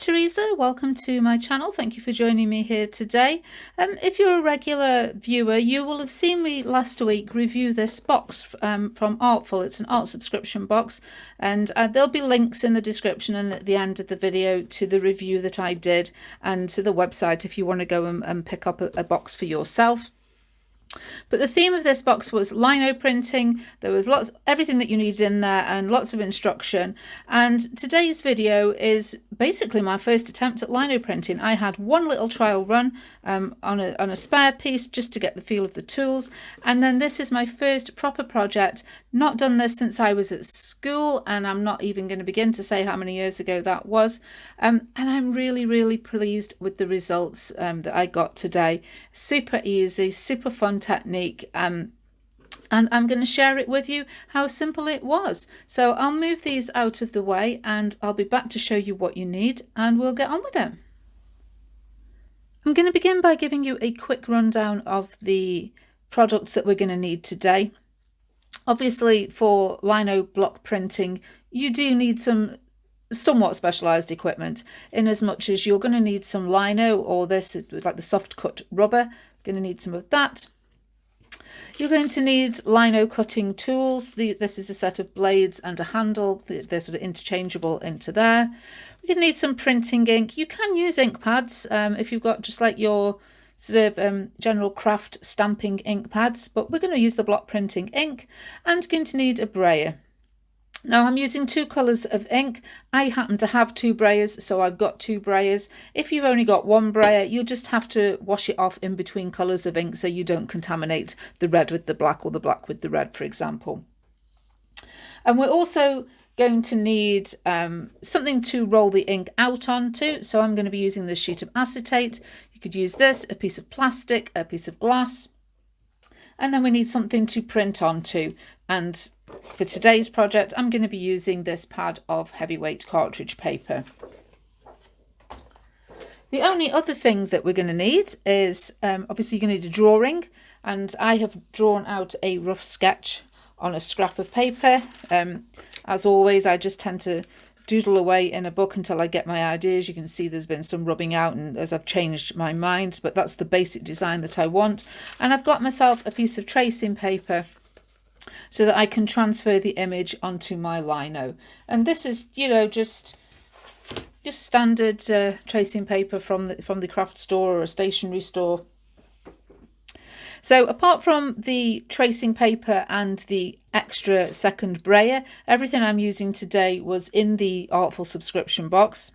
Teresa, welcome to my channel. Thank you for joining me here today. If you're a regular viewer, you will have seen me last week review this box from Artful. It's an art subscription box, and there'll be links in the description and at the end of the video to the review that I did and to the website if you want to go and pick up a box for yourself. But the theme of this box was lino printing. There was everything that you needed in there and lots of instruction. And today's video is basically my first attempt at lino printing. I had one little trial run on a spare piece just to get the feel of the tools. And then this is my first proper project. Not done this since I was at school, and I'm not even going to begin to say how many years ago that was. And I'm really pleased with the results that I got today. Super easy, super fun technique, and I'm going to share it with you how simple it was. So I'll move these out of the way and I'll be back to show you what you need, and we'll get on with it. I'm going to begin by giving you a quick rundown of the products that we're going to need today. Obviously, for lino block printing, you do need some somewhat specialized equipment, in as much as you're going to need some lino, or this like the soft cut rubber. Going to need some of that. You're going to need lino cutting tools. This is a set of blades and a handle. They're sort of interchangeable into there. We're going to need some printing ink. You can use ink pads if you've got just like your sort of general craft stamping ink pads, but we're going to use the block printing ink, and going to need a brayer. Now I'm using two colours of ink. I happen to have two brayers, so I've got two brayers. If you've only got one brayer, you'll just have to wash it off in between colours of ink so you don't contaminate the red with the black or the black with the red, for example. And we're also going to need something to roll the ink out onto, so I'm going to be using this sheet of acetate. You could use this, a piece of plastic, a piece of glass, and then we need something to print onto. And for today's project, I'm going to be using this pad of heavyweight cartridge paper. The only other thing that we're going to need is obviously you're going to need a drawing, and I have drawn out a rough sketch on a scrap of paper. As always, I just tend to doodle away in a book until I get my ideas. You can see there's been some rubbing out and as I've changed my mind, but that's the basic design that I want. And I've got myself a piece of tracing paper so that I can transfer the image onto my lino. And this is, you know, just standard tracing paper from the craft store or a stationery store. So apart from the tracing paper and the extra second brayer, everything I'm using today was in the Artful subscription box.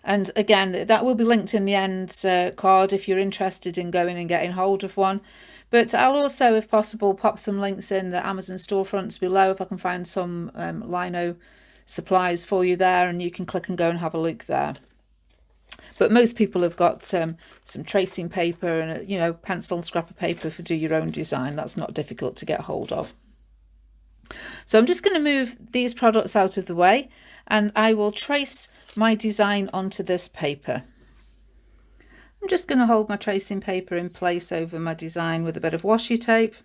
And again, that will be linked in the end card if you're interested in going and getting hold of one. But I'll also, if possible, pop some links in the Amazon storefronts below if I can find some lino supplies for you there, and you can click and go and have a look there. But most people have got some tracing paper and a pencil and scrap of paper for do your own design. That's not difficult to get hold of. So I'm just going to move these products out of the way, and I will trace my design onto this paper. I'm just going to hold my tracing paper in place over my design with a bit of washi tape,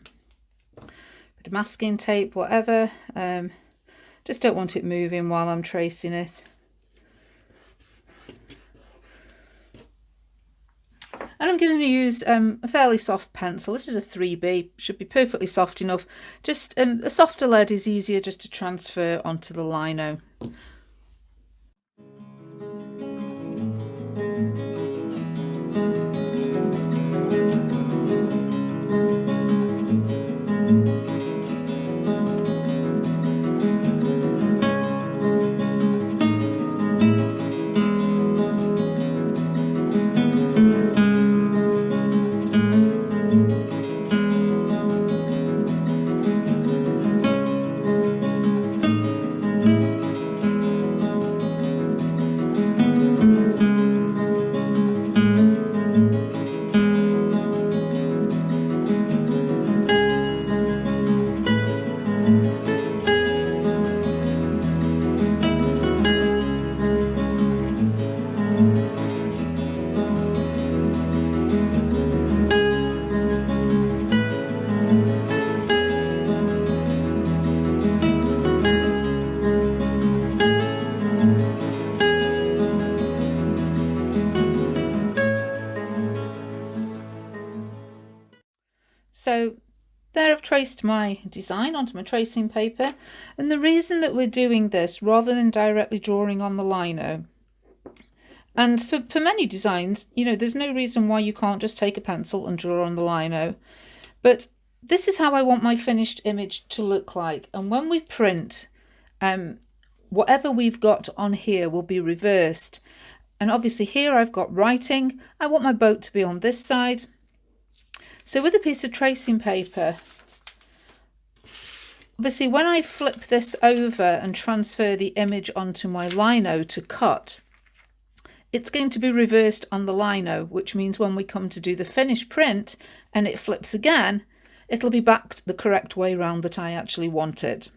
a bit of masking tape, whatever. Just don't want it moving while I'm tracing it. And I'm going to use a fairly soft pencil. This is a 3B, should be perfectly soft enough. Just a softer lead is easier just to transfer onto the lino. So there I've traced my design onto my tracing paper, and the reason that we're doing this rather than directly drawing on the lino, and for many designs, you know, there's no reason why you can't just take a pencil and draw on the lino, but this is how I want my finished image to look like. And when we print, whatever we've got on here will be reversed. And obviously here I've got writing. I want my boat to be on this side. So with a piece of tracing paper, obviously when I flip this over and transfer the image onto my lino to cut, it's going to be reversed on the lino, which means when we come to do the finished print and it flips again, it'll be back the correct way round that I actually want it.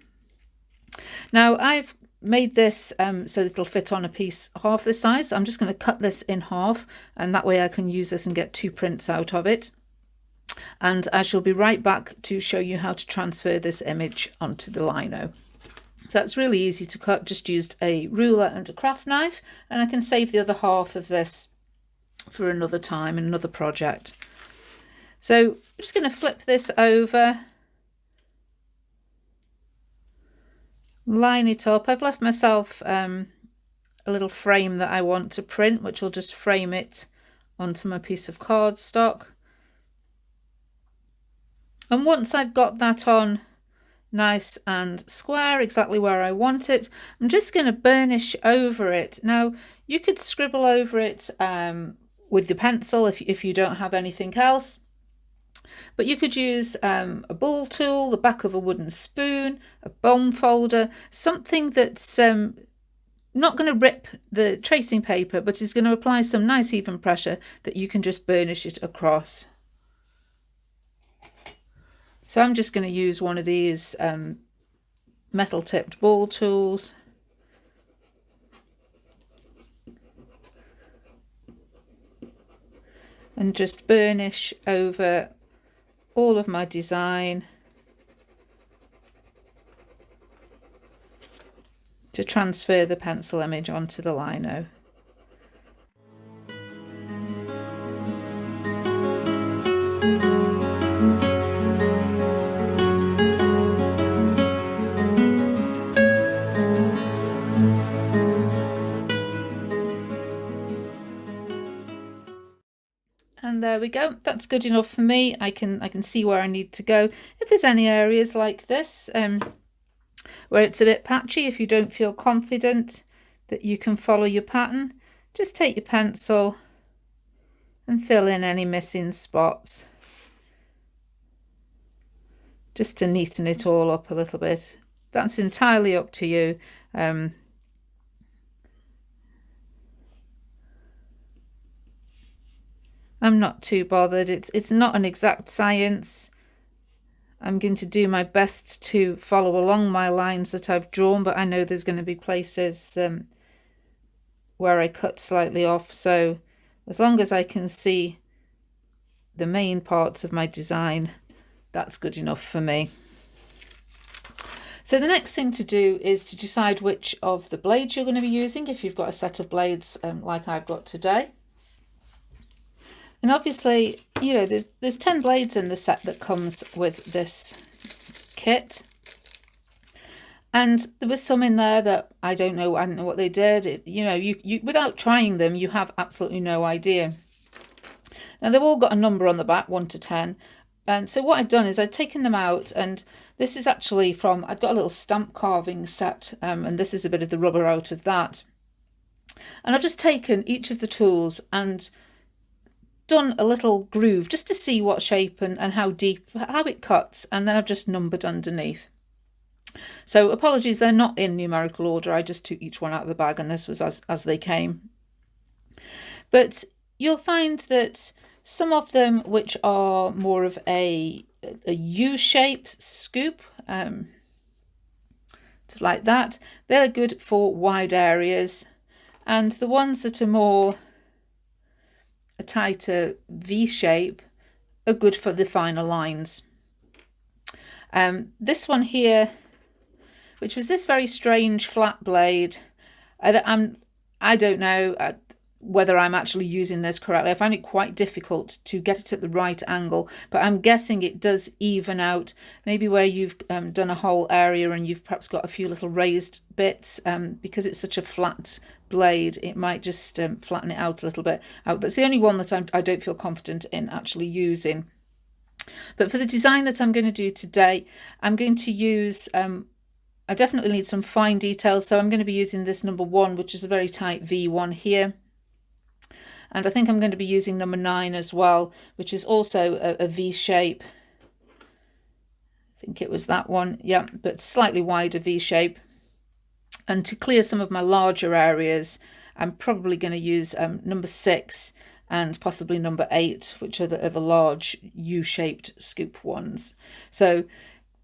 Now I've made this so it'll fit on a piece half the size. I'm just going to cut this in half, and that way I can use this and get 2 prints out of it. And I shall be right back to show you how to transfer this image onto the lino. So that's really easy to cut, just used a ruler and a craft knife, and I can save the other half of this for another time and another project. So I'm just going to flip this over, line it up. I've left myself a little frame that I want to print, which will just frame it onto my piece of cardstock. And once I've got that on nice and square, exactly where I want it, I'm just going to burnish over it. Now, you could scribble over it with the pencil if you don't have anything else. But you could use a ball tool, the back of a wooden spoon, a bone folder, something that's not going to rip the tracing paper, but is going to apply some nice even pressure that you can just burnish it across. So I'm just going to use one of these metal tipped ball tools. And just burnish over all of my design to transfer the pencil image onto the lino. And there we go. That's good enough for me. I can see where I need to go. If there's any areas like this where it's a bit patchy, if you don't feel confident that you can follow your pattern, just take your pencil and fill in any missing spots, just to neaten it all up a little bit. That's entirely up to you. I'm not too bothered. It's not an exact science. I'm going to do my best to follow along my lines that I've drawn, but I know there's going to be places where I cut slightly off. So as long as I can see the main parts of my design, that's good enough for me. So the next thing to do is to decide which of the blades you're going to be using, if you've got a set of blades like I've got today. And obviously, you know, there's 10 blades in the set that comes with this kit. And there was some in there that I don't know what they did. You know, you without trying them, you have absolutely no idea. Now they've all got a number on the back, 1 to 10. And so what I've done is I've taken them out, and this is actually from, I've got a little stamp carving set, and this is a bit of the rubber out of that. And I've just taken each of the tools and done a little groove just to see what shape and how deep, how it cuts, and then I've just numbered underneath. So apologies, they're not in numerical order. I just took each one out of the bag, and this was as they came. But you'll find that some of them, which are more of a U-shape scoop, like that, they're good for wide areas, and the ones that are more a tighter V shape are good for the finer lines. This one here, which was this very strange flat blade, I don't know, whether I'm actually using this correctly. I find it quite difficult to get it at the right angle, but I'm guessing it does even out. Maybe where you've done a whole area and you've perhaps got a few little raised bits, because it's such a flat blade, it might just flatten it out a little bit. That's the only one that I don't feel confident in actually using. But for the design that I'm going to do today, I'm going to use, I definitely need some fine details, so I'm going to be using this number 1, which is the very tight V1 here. And I think I'm going to be using number 9 as well, which is also a V shape. I think it was that one, yeah, but slightly wider V shape. And to clear some of my larger areas, I'm probably going to use number 6 and possibly number 8, which are the large U-shaped scoop ones. So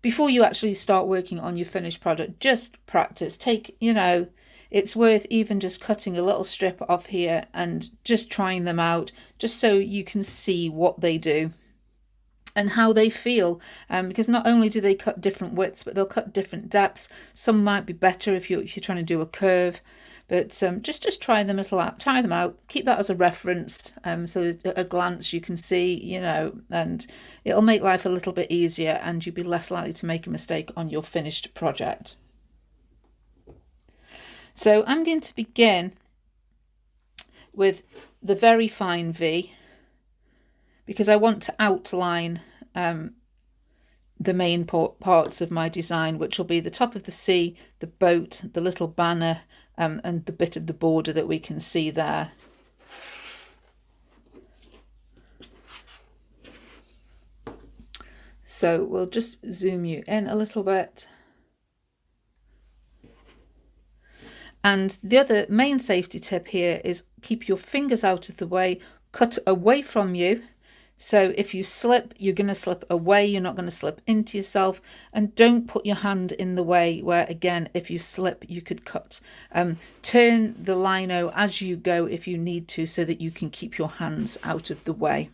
before you actually start working on your finished product, just practice. It's worth even just cutting a little strip off here and just trying them out, just so you can see what they do and how they feel, because not only do they cut different widths, but they'll cut different depths. Some might be better if you're trying to do a curve, but just try them out, keep that as a reference, so that at a glance you can see, and it'll make life a little bit easier and you'll be less likely to make a mistake on your finished project. So I'm going to begin with the very fine V, because I want to outline the main parts of my design, which will be the top of the C, the boat, the little banner, and the bit of the border that we can see there. So we'll just zoom you in a little bit. And the other main safety tip here is keep your fingers out of the way, cut away from you. So if you slip, you're going to slip away, you're not going to slip into yourself, and don't put your hand in the way where, again, if you slip, you could cut. Turn the lino as you go if you need to, so that you can keep your hands out of the way.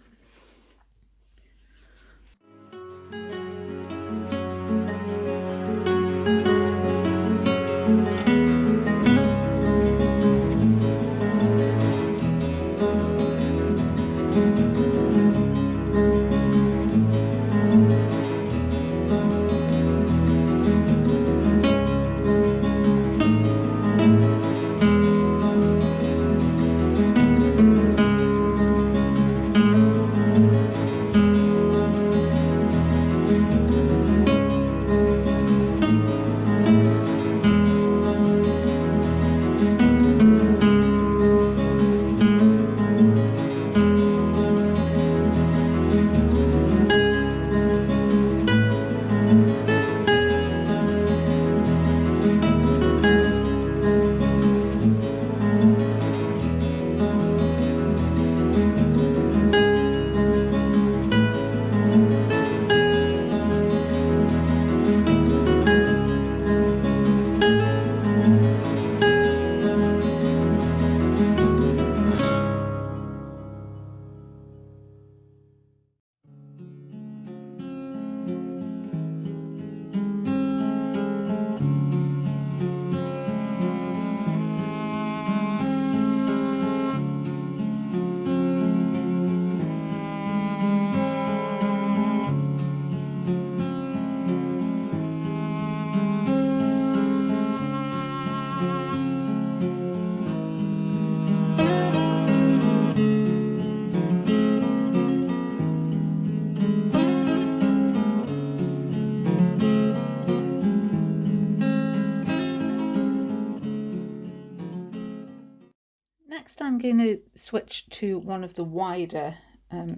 Next, I'm going to switch to one of the wider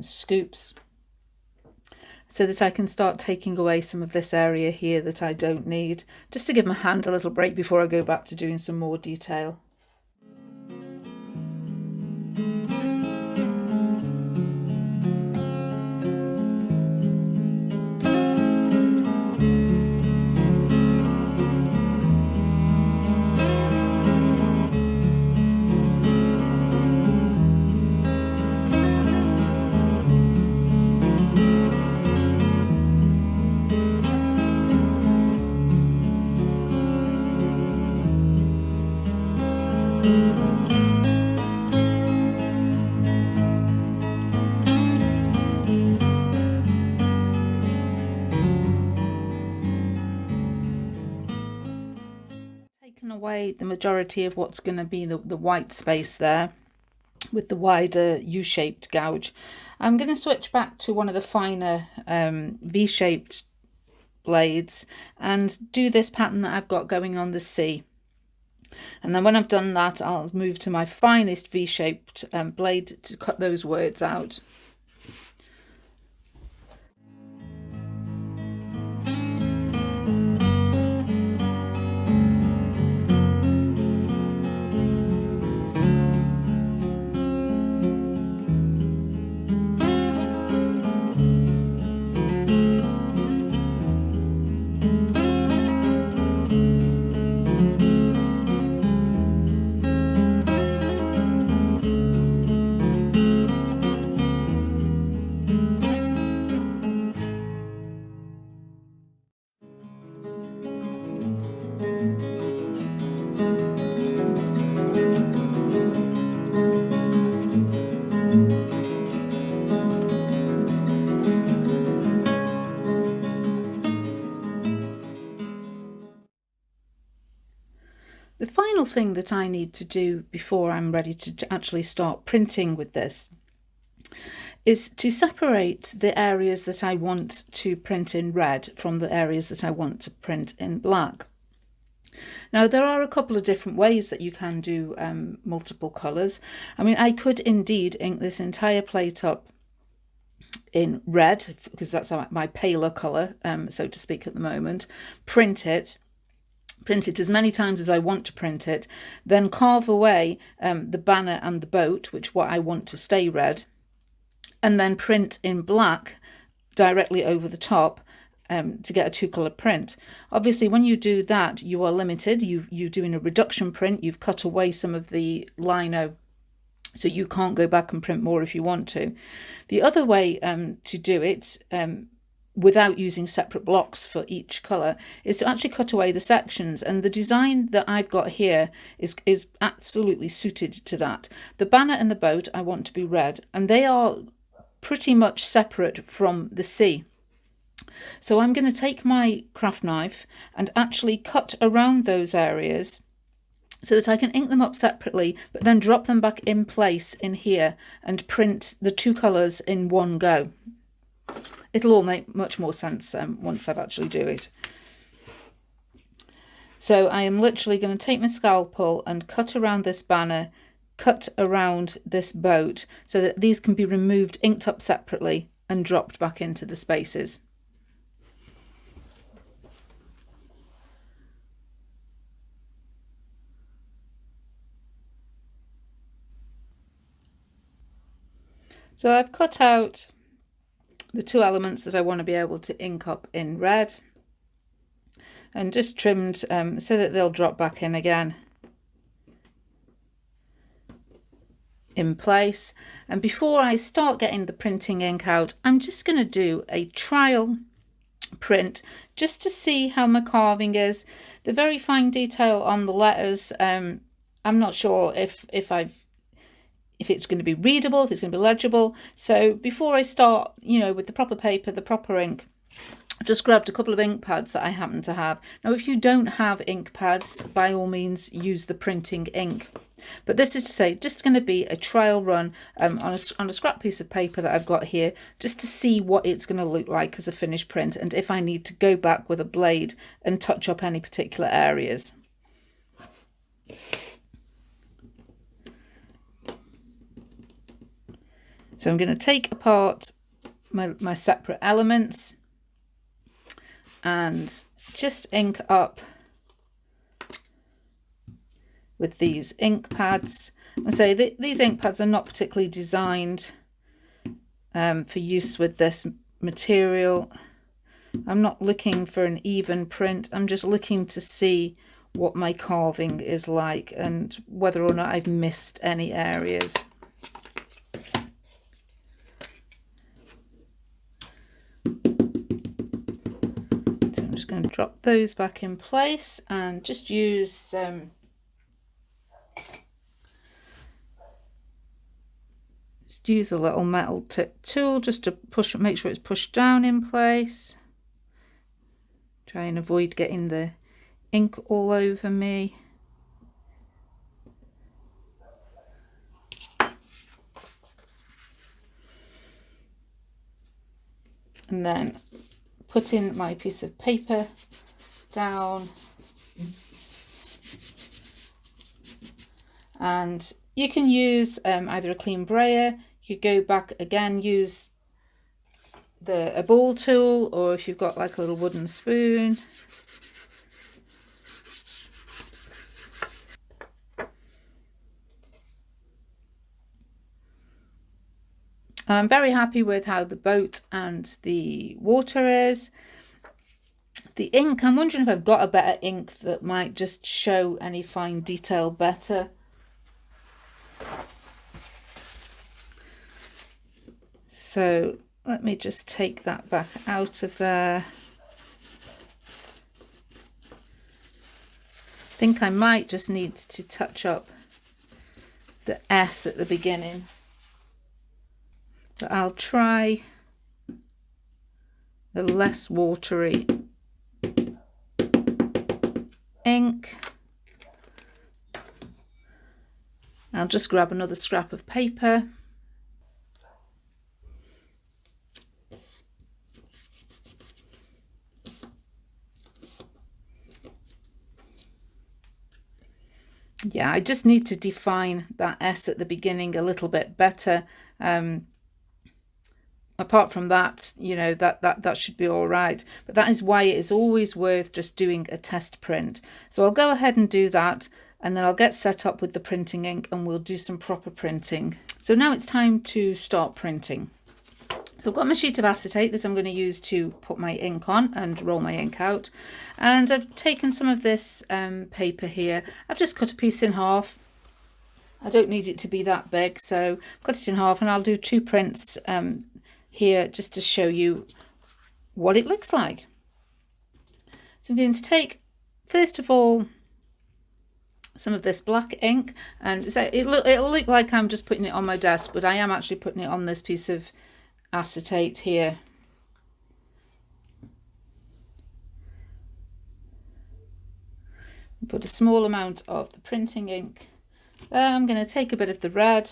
scoops, so that I can start taking away some of this area here that I don't need, just to give my hand a little break before I go back to doing some more detail. away the majority of what's going to be the white space there with the wider U-shaped gouge. I'm going to switch back to one of the finer V-shaped blades and do this pattern that I've got going on the C. And then when I've done that, I'll move to my finest V-shaped blade to cut those words out. The final thing that I need to do before I'm ready to actually start printing with this is to separate the areas that I want to print in red from the areas that I want to print in black. Now, there are a couple of different ways that you can do multiple colours. I mean, I could indeed ink this entire plate up in red, because that's my paler colour, so to speak, at the moment, print it as many times as I want to print it, then carve away the banner and the boat, which what I want to stay red, and then print in black directly over the top to get a two-colour print. Obviously, when you do that, you are limited. You're doing a reduction print. You've cut away some of the lino, so you can't go back and print more if you want to. The other way to do it, without using separate blocks for each colour, is to actually cut away the sections, and the design that I've got here is absolutely suited to that. The banner and the boat I want to be red, and they are pretty much separate from the sea. So I'm going to take my craft knife and actually cut around those areas so that I can ink them up separately, but then drop them back in place in here and print the two colours in one go. It'll all make much more sense once I've actually do it. So I am literally going to take my scalpel and cut around this banner, cut around this boat, so that these can be removed, inked up separately and dropped back into the spaces. So I've cut out the two elements that I want to be able to ink up in red, and just trimmed so that they'll drop back in again in place. And before I start getting the printing ink out, I'm just going to do a trial print just to see how my carving is. The very fine detail on the letters, I'm not sure if it's going to be readable, if it's going to be legible. So before I start, with the proper paper, the proper ink, I've just grabbed a couple of ink pads that I happen to have. Now, if you don't have ink pads, by all means use the printing ink. But this is to say, just going to be a trial run on a scrap piece of paper that I've got here, just to see what it's going to look like as a finished print, and if I need to go back with a blade and touch up any particular areas. So I'm going to take apart my separate elements and just ink up with these ink pads. I say these ink pads are not particularly designed for use with this material. I'm not looking for an even print. I'm just looking to see what my carving is like and whether or not I've missed any areas. I'm just going to drop those back in place and just use a little metal tip tool just to make sure it's pushed down in place. Try and avoid getting the ink all over me. and then putting my piece of paper down, and you can use either a clean brayer, you go back again, use a ball tool, or if you've got like a little wooden spoon. I'm very happy with how the boat and the water is. The ink, I'm wondering if I've got a better ink that might just show any fine detail better. So let me just take that back out of there. I think I might just need to touch up the S at the beginning. But I'll try the less watery ink. I'll just grab another scrap of paper. Yeah, I just need to define that S at the beginning a little bit better. Apart from that, you know, that should be all right. But that is why it is always worth just doing a test print. So I'll go ahead and do that, and then I'll get set up with the printing ink and we'll do some proper printing. So now it's time to start printing. So I've got my sheet of acetate that I'm going to use to put my ink on and roll my ink out. And I've taken some of this paper here. I've just cut a piece in half. I don't need it to be that big, so cut it in half, and I'll do 2 prints here just to show you what it looks like. So I'm going to take, first of all, some of this black ink, and it'll look like I'm just putting it on my desk, but I am actually putting it on this piece of acetate here. Put a small amount of the printing ink. I'm going to take a bit of the red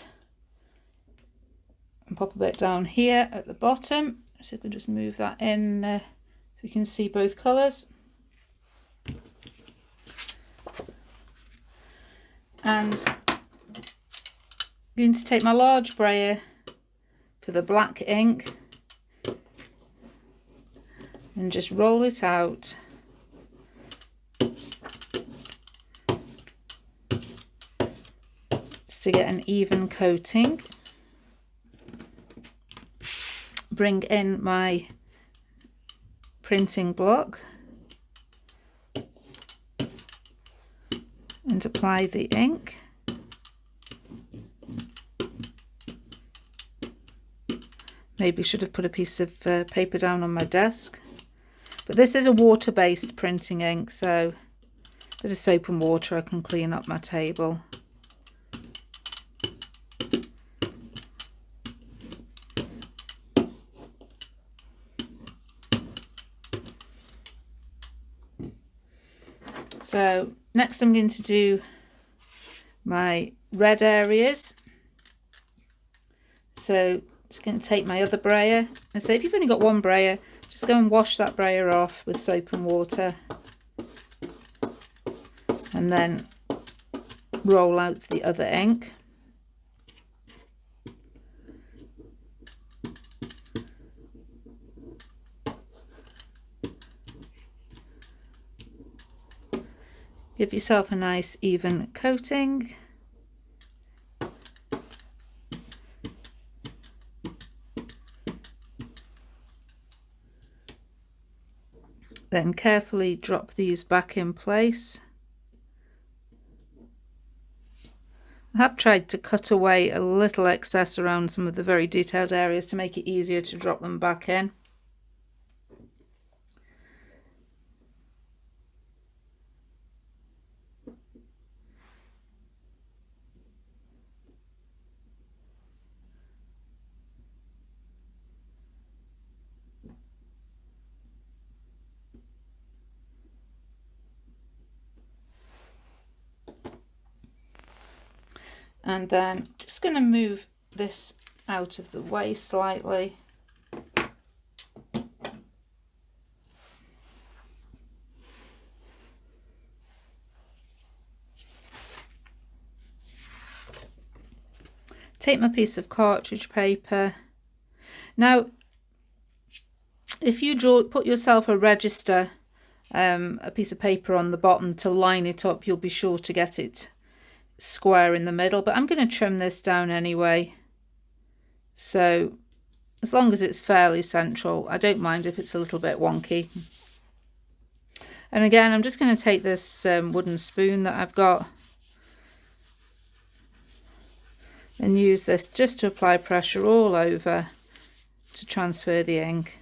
and pop a bit down here at the bottom. So we can just move that in so you can see both colours. And I'm going to take my large brayer for the black ink and just roll it out. Just to get an even coating. Bring in my printing block and apply the ink. Maybe should have put a piece of paper down on my desk. But this is a water-based printing ink, so a bit of soap and water, I can clean up my table. So next I'm going to do my red areas. So just going to take my other brayer, and so if you've only got one brayer, just go and wash that brayer off with soap and water, and then roll out the other ink. Give yourself a nice even coating. Then carefully drop these back in place. I have tried to cut away a little excess around some of the very detailed areas to make it easier to drop them back in. And then just going to move this out of the way slightly. take my piece of cartridge paper. Now, if you put yourself a register, a piece of paper on the bottom to line it up, you'll be sure to get it square in the middle, but I'm going to trim this down anyway. So as long as it's fairly central, I don't mind if it's a little bit wonky. And again, I'm just going to take this wooden spoon that I've got and use this just to apply pressure all over to transfer the ink.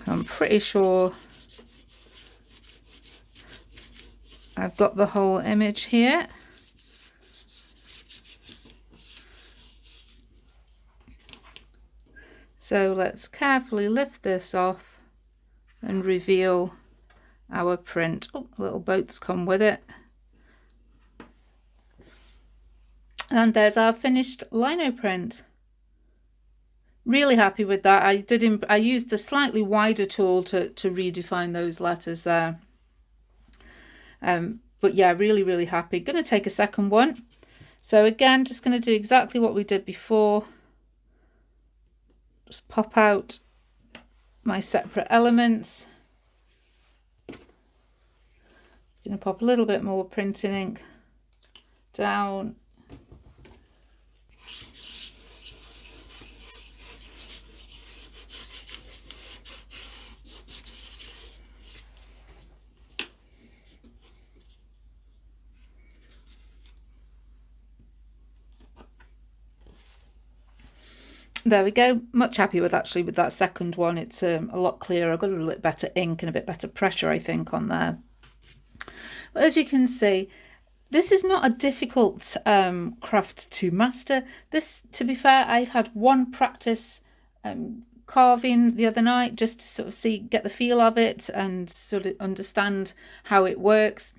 I'm pretty sure I've got the whole image here. So let's carefully lift this off and reveal our print. Oh, little boats come with it. And there's our finished lino print. Really happy with that. I used the slightly wider tool to redefine those letters there. But yeah, really happy. Going to take a second one. So again, just going to do exactly what we did before. Just pop out my separate elements. Going to pop a little bit more printing ink down. There we go. Much happy with that second one. It's a lot clearer. I've got a little bit better ink and a bit better pressure, I think, on there. But as you can see, this is not a difficult craft to master. This, to be fair, I've had one practice carving the other night just to sort of get the feel of it and sort of understand how it works.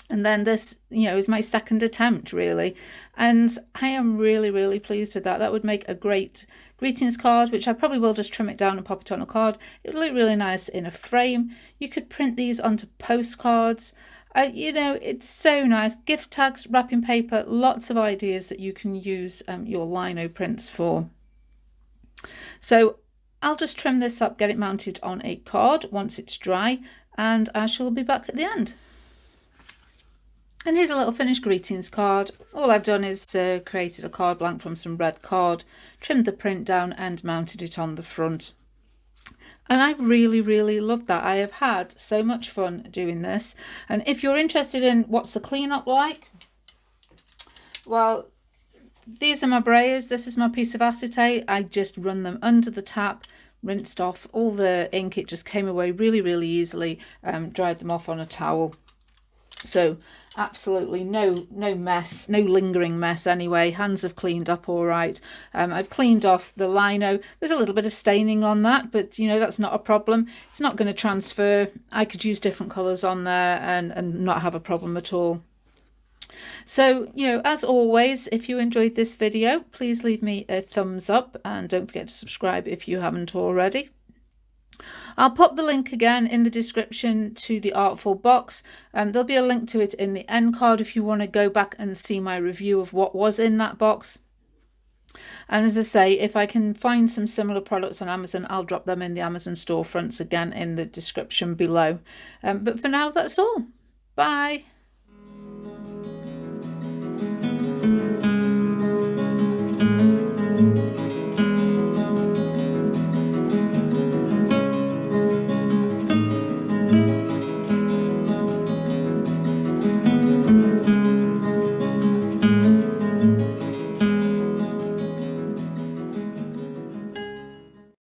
And then this, is my second attempt, really. And I am really pleased with that. That would make a great greetings card, which I probably will just trim it down and pop it on a card. It would look really nice in a frame. You could print these onto postcards. It's so nice. Gift tags, wrapping paper, lots of ideas that you can use your lino prints for. So I'll just trim this up, get it mounted on a card once it's dry, and I shall be back at the end. And here's a little finished greetings card. All I've done is created a card blank from some red card, trimmed the print down and mounted it on the front. And I really love that. I have had so much fun doing this. And if you're interested in what's the cleanup like, well, these are my brayers. This is my piece of acetate. I just run them under the tap, rinsed off all the ink. It just came away really easily, dried them off on a towel. So absolutely no mess, no lingering mess anyway. Hands have cleaned up all right. I've cleaned off the lino. There's a little bit of staining on that, but that's not a problem. It's not going to transfer. I could use different colours on there and not have a problem at all. So, as always, if you enjoyed this video, please leave me a thumbs up and don't forget to subscribe if you haven't already. I'll pop the link again in the description to the Artful box. There'll be a link to it in the end card if you want to go back and see my review of what was in that box. And as I say, if I can find some similar products on Amazon, I'll drop them in the Amazon storefronts again in the description below. But for now, that's all. Bye.